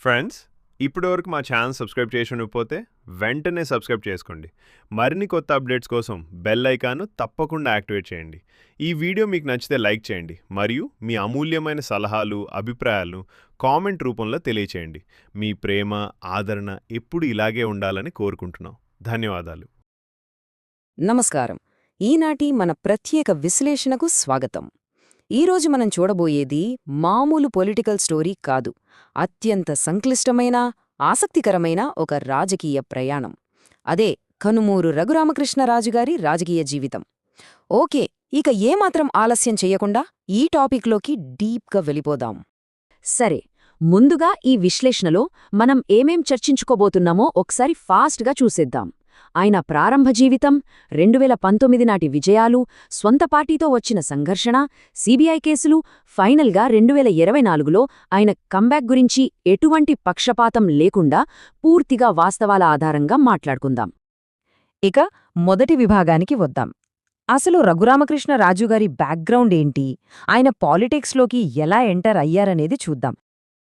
Friends, ఇప్పటివరకు మా channel subscribe చేసి ఉండకపోతే వెంటనే సబ్స్క్రైబ్ చేసుకోండి. మరిన్ని కొత్త అప్డేట్స్ కోసం బెల్ ఐకాన్ను తప్పకుండా యాక్టివేట్ చేయండి. ఈ వీడియో మీకు నచ్చితే లైక్ చేయండి మరియు మీ అమూల్యమైన సలహాలు, అభిప్రాయాలను కామెంట్ రూపంలో తెలియచేయండి. మీ ప్రేమ, ఆదరణ ఎప్పుడు ఇలాగే ఉండాలని కోరుకుంటున్నాం. ధన్యవాదాలు. నమస్కారం. ఈనాటి మన ప్రత్యేక విశ్లేషణకు స్వాగతం. ఈరోజు మనం చూడబోయేది మామూలు పొలిటికల్ స్టోరీ కాదు, అత్యంత సంక్లిష్టమైన, ఆసక్తికరమైన ఒక రాజకీయ ప్రయాణం. అదే కనుమూరు రఘురామకృష్ణరాజుగారి రాజకీయ జీవితం. ఓకే, ఇక ఏమాత్రం ఆలస్యం చెయ్యకుండా ఈ టాపిక్లోకి డీప్గా వెళ్ళిపోదాం. సరే, ముందుగా ఈ విశ్లేషణలో మనం ఏమేం చర్చించుకోబోతున్నామో ఒకసారి ఫాస్ట్గా చూసేద్దాం. ఆయన ప్రారంభ జీవితం, 2019 నాటి విజయాలు, స్వంత పార్టీతో వచ్చిన సంఘర్షణ, సిబిఐ కేసులు, ఫైనల్గా 2024లో ఆయన కంబ్యాక్ గురించి ఎటువంటి పక్షపాతం లేకుండా పూర్తిగా వాస్తవాల ఆధారంగా మాట్లాడుకుందాం. ఇక మొదటి విభాగానికి వద్దాం. అసలు రఘురామకృష్ణరాజుగారి బ్యాక్గ్రౌండ్ ఏంటి, ఆయన పాలిటిక్స్లోకి ఎలా ఎంటర్ అయ్యారనేది చూద్దాం.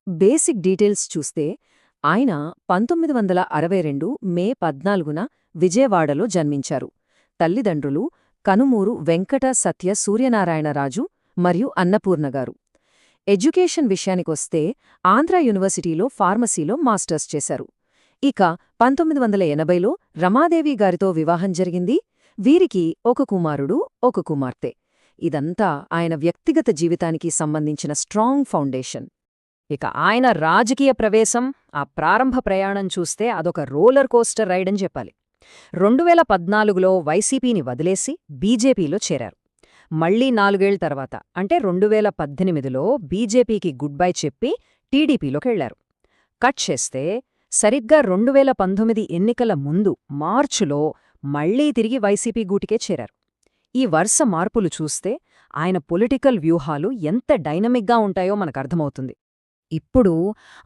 బేసిక్ డీటెయిల్స్ చూస్తే ఆయన 1962 మే 14న విజయవాడలో జన్మించారు. తల్లిదండ్రులు కనుమూరు వెంకట సత్య సూర్యనారాయణరాజు మరియు అన్నపూర్ణగారు. ఎడ్యుకేషన్ విషయానికొస్తే ఆంధ్ర యూనివర్సిటీలో ఫార్మసీలో మాస్టర్స్ చేశారు. ఇక 1980లో రమాదేవి గారితో వివాహం జరిగింది. వీరికి ఒక కుమారుడు, ఒక కుమార్తె. ఇదంతా ఆయన వ్యక్తిగత జీవితానికి సంబంధించిన స్ట్రాంగ్ ఫౌండేషన్. ఇక ఆయన రాజకీయ ప్రవేశం, ఆ ప్రారంభ ప్రయాణం చూస్తే అదొక రోలర్ కోస్టర్ రైడ్ అని చెప్పాలి. 2014లో వైసీపీని వదిలేసి బీజేపీలో చేరారు. మళ్లీ 4 ఏళ్ల తర్వాత అంటే 2018లో బీజేపీకి గుడ్ బై చెప్పి టీడీపీలోకెళ్లారు. కట్ చేస్తే సరిగ్గా 2019 ఎన్నికల ముందు మార్చిలో మళ్లీ తిరిగి వైసీపీ గూటికే చేరారు. ఈ వరుస మార్పులు చూస్తే ఆయన పొలిటికల్ వ్యూహాలు ఎంత డైనమిక్గా ఉంటాయో మనకర్థమవుతుంది. ఇప్పుడు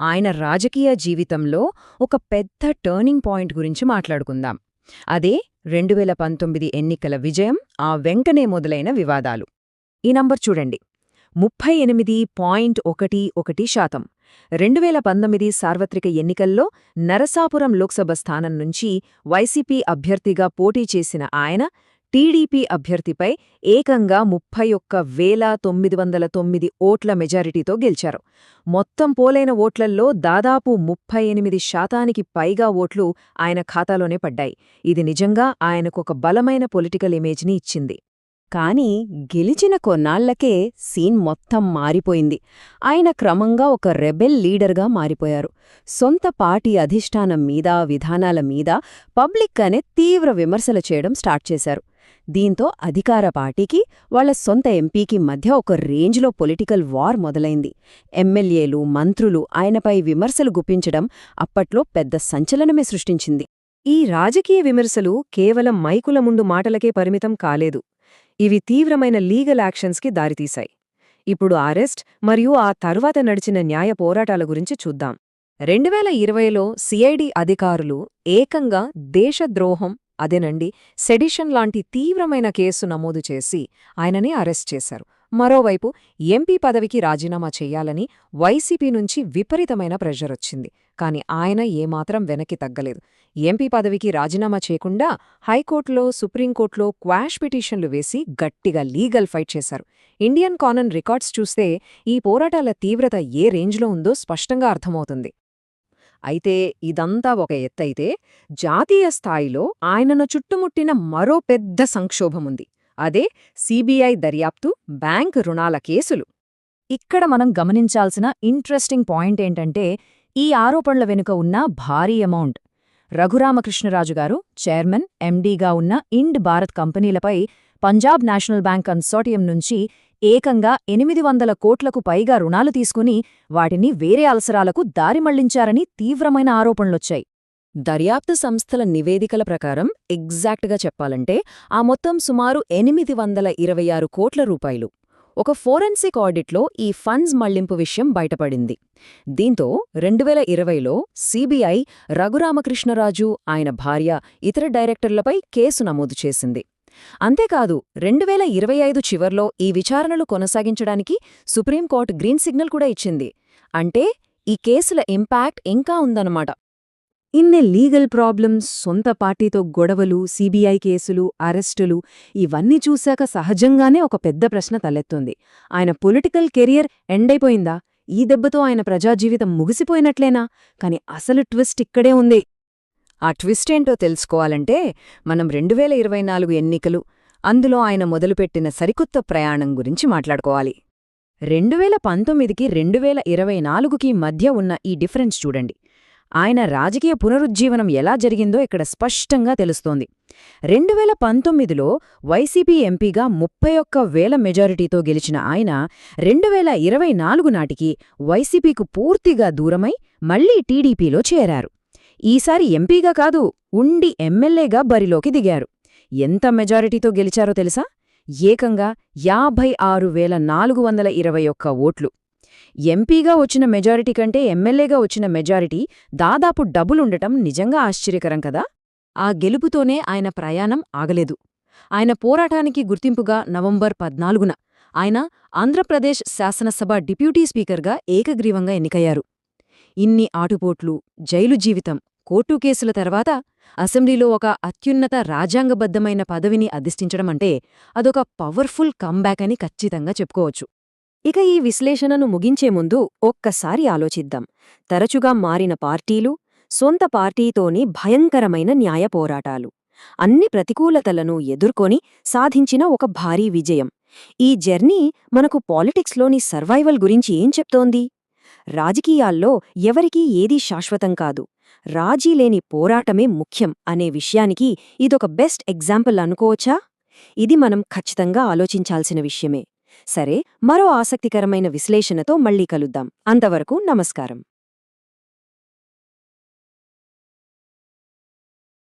ఆయన రాజకీయ జీవితంలో ఒక పెద్ద టర్నింగ్ పాయింట్ గురించి మాట్లాడుకుందాం. అదే 2019 ఎన్నికల విజయం, ఆ వెంటనే మొదలైన వివాదాలు. ఈ నంబర్ చూడండి, 38.11%. 2019 సార్వత్రిక ఎన్నికల్లో నరసాపురం లోక్సభ స్థానం నుంచి వైసీపీ అభ్యర్థిగా పోటీ చేసిన ఆయన టీడీపీ అభ్యర్థిపై ఏకంగా 31,909 ఓట్ల మెజారిటీతో గెలిచారు. మొత్తం పోలైన ఓట్లల్లో దాదాపు 38% పైగా ఓట్లు ఆయన ఖాతాలోనే పడ్డాయి. ఇది నిజంగా ఆయనకొక బలమైన పొలిటికల్ ఇమేజ్ని ఇచ్చింది. కానీ గెలిచిన కొన్నాళ్లకే సీన్ మొత్తం మారిపోయింది. ఆయన క్రమంగా ఒక రెబెల్ లీడర్గా మారిపోయారు. సొంత పార్టీ అధిష్టానం మీద, విధానాల మీద పబ్లిక్గానే తీవ్ర విమర్శలు చేయడం స్టార్ట్ చేశారు. దీంతో అధికార పార్టీకి, వాళ్ల సొంత ఎంపీకి మధ్య ఒక రేంజ్లో పొలిటికల్ వార్ మొదలైంది. ఎమ్మెల్యేలు, మంత్రులు ఆయనపై విమర్శలు గుప్పించడం అప్పట్లో పెద్ద సంచలనమే సృష్టించింది. ఈ రాజకీయ విమర్శలు కేవలం మైకుల ముందు మాటలకే పరిమితం కాలేదు. ఇవి తీవ్రమైన లీగల్ యాక్షన్స్కి దారితీశాయి. ఇప్పుడు అరెస్ట్ మరియు ఆ తర్వాత నడిచిన న్యాయ పోరాటాల గురించి చూద్దాం. 2020లో సిఐడి అధికారులు ఏకంగా దేశద్రోహం, అదేనండి సెడిషన్ లాంటి తీవ్రమైన కేసు నమోదు చేసి ఆయనని అరెస్ట్ చేశారు. మరోవైపు ఎంపీ పదవికి రాజీనామా చెయ్యాలని వైసీపీ నుంచి విపరీతమైన ప్రెషర్ వచ్చింది. కాని ఆయన ఏమాత్రం వెనక్కి తగ్గలేదు. ఎంపీ పదవికి రాజీనామా చేయకుండా హైకోర్టులో, సుప్రీంకోర్టులో క్వాష్ పిటిషన్లు వేసి గట్టిగా లీగల్ ఫైట్ చేశారు. ఇండియన్ కామన్ రికార్డ్స్ చూస్తే ఈ పోరాటాల తీవ్రత ఏ రేంజ్లో ఉందో స్పష్టంగా అర్థమవుతుంది. అయితే ఇదంతా ఒక ఎత్తైతే, జాతీయ స్థాయిలో ఆయనను చుట్టుముట్టిన మరో పెద్ద సంక్షోభముంది. అదే సిబిఐ దర్యాప్తు, బ్యాంక్ రుణాల కేసులు. ఇక్కడ మనం గమనించాల్సిన ఇంట్రెస్టింగ్ పాయింట్ ఏంటంటే, ఈ ఆరోపణల వెనుక ఉన్న భారీ అమౌంట్. రఘురామకృష్ణరాజుగారు చైర్మన్, ఎండీగా ఉన్న ఇండ్ భారత్ కంపెనీలపై పంజాబ్ నేషనల్ బ్యాంక్ కన్సార్టియం నుంచి ఏకంగా 800 కోట్లకు పైగా రుణాలు తీసుకుని వాటిని వేరే అవసరాలకు దారి మళ్లించారని తీవ్రమైన ఆరోపణలొచ్చాయి. దర్యాప్తు సంస్థల నివేదికల ప్రకారం ఎగ్జాక్ట్గా చెప్పాలంటే ఆ మొత్తం సుమారు 826 కోట్ల రూపాయలు. ఒక ఫోరెన్సిక్ ఆడిట్లో ఈ ఫండ్స్ మళ్లింపు విషయం బయటపడింది. దీంతో 2020లో సిబిఐ రఘురామకృష్ణరాజు, ఆయన భార్య, ఇతర డైరెక్టర్లపై కేసు నమోదు చేసింది. అంతేకాదు 2025 చివర్లో ఈ విచారణలు కొనసాగించడానికి సుప్రీంకోర్టు గ్రీన్ సిగ్నల్ కూడా ఇచ్చింది. అంటే ఈ కేసుల ఇంపాక్ట్ ఇంకా ఉందన్నమాట. ఇన్ని లీగల్ ప్రాబ్లమ్స్, సొంత పార్టీతో గొడవలు, సీబీఐ కేసులు, అరెస్టులు ఇవన్నీ చూశాక సహజంగానే ఒక పెద్ద ప్రశ్న తలెత్తుంది. ఆయన పొలిటికల్ కెరియర్ ఎండైపోయిందా? ఈ దెబ్బతో ఆయన ప్రజాజీవితం ముగిసిపోయినట్లేనా? కాని అసలు ట్విస్ట్ ఇక్కడే ఉంది. ఆ ట్విస్ట్ ఏంటో తెలుసుకోవాలంటే మనం 2024 ఎన్నికలు, అందులో ఆయన మొదలుపెట్టిన సరికొత్త ప్రయాణం గురించి మాట్లాడుకోవాలి. 2019కి 2024కి మధ్య ఉన్న ఈ డిఫరెన్స్ చూడండి. ఆయన రాజకీయ పునరుజ్జీవనం ఎలా జరిగిందో ఇక్కడ స్పష్టంగా తెలుస్తోంది. 2019లో వైసీపీ ఎంపీగా 31,000 మెజారిటీతో గెలిచిన ఆయన 2024 నాటికి వైసీపీకు పూర్తిగా దూరమై మళ్లీ టీడీపీలో చేరారు. ఈసారి ఎంపీగా కాదు, ఉండి ఎమ్మెల్యేగా బరిలోకి దిగారు. ఎంత మెజారిటీతో గెలిచారో తెలుసా? ఏకంగా 56,421 ఓట్లు. ఎంపీగా వచ్చిన మెజారిటీ కంటే ఎమ్మెల్యేగా వచ్చిన మెజారిటీ దాదాపు డబులుండటం నిజంగా ఆశ్చర్యకరం కదా. ఆ గెలుపుతోనే ఆయన ప్రయాణం ఆగలేదు. ఆయన పోరాటానికి గుర్తింపుగా నవంబర్ 14న ఆయన ఆంధ్రప్రదేశ్ శాసనసభ డిప్యూటీ స్పీకర్గా ఏకగ్రీవంగా ఎన్నికయ్యారు. ఇన్ని ఆటుపోట్లు, జైలు జీవితం, కోర్టు కేసుల తర్వాత అసెంబ్లీలో ఒక అత్యున్నత రాజ్యాంగబద్ధమైన పదవిని అధిష్ఠించడమంటే అదొక పవర్ఫుల్ కంబ్యాక్ అని ఖచ్చితంగా చెప్పుకోవచ్చు. ఇక ఈ విశ్లేషణను ముగించే ముందు ఒక్కసారి ఆలోచిద్దాం. తరచుగా మారిన పార్టీలు, సొంత పార్టీతోని భయంకరమైన న్యాయ పోరాటాలు, అన్ని ప్రతికూలతలను ఎదుర్కొని సాధించిన ఒక భారీ విజయం. ఈ జర్నీ మనకు పాలిటిక్స్లోని సర్వైవల్ గురించి ఏం చెప్తోంది? రాజకీయాల్లో ఎవరికీ ఏదీ శాశ్వతం కాదు, రాజీలేని పోరాటమే ముఖ్యం అనే విషయానికి ఇదొక బెస్ట్ ఎగ్జాంపుల్ అనుకోవచ్చా? ఇది మనం ఖచ్చితంగా ఆలోచించాల్సిన విషయమే. సరే, మరో ఆసక్తికరమైన విశ్లేషణతో మళ్ళీ కలుద్దాం. అంతవరకు నమస్కారం.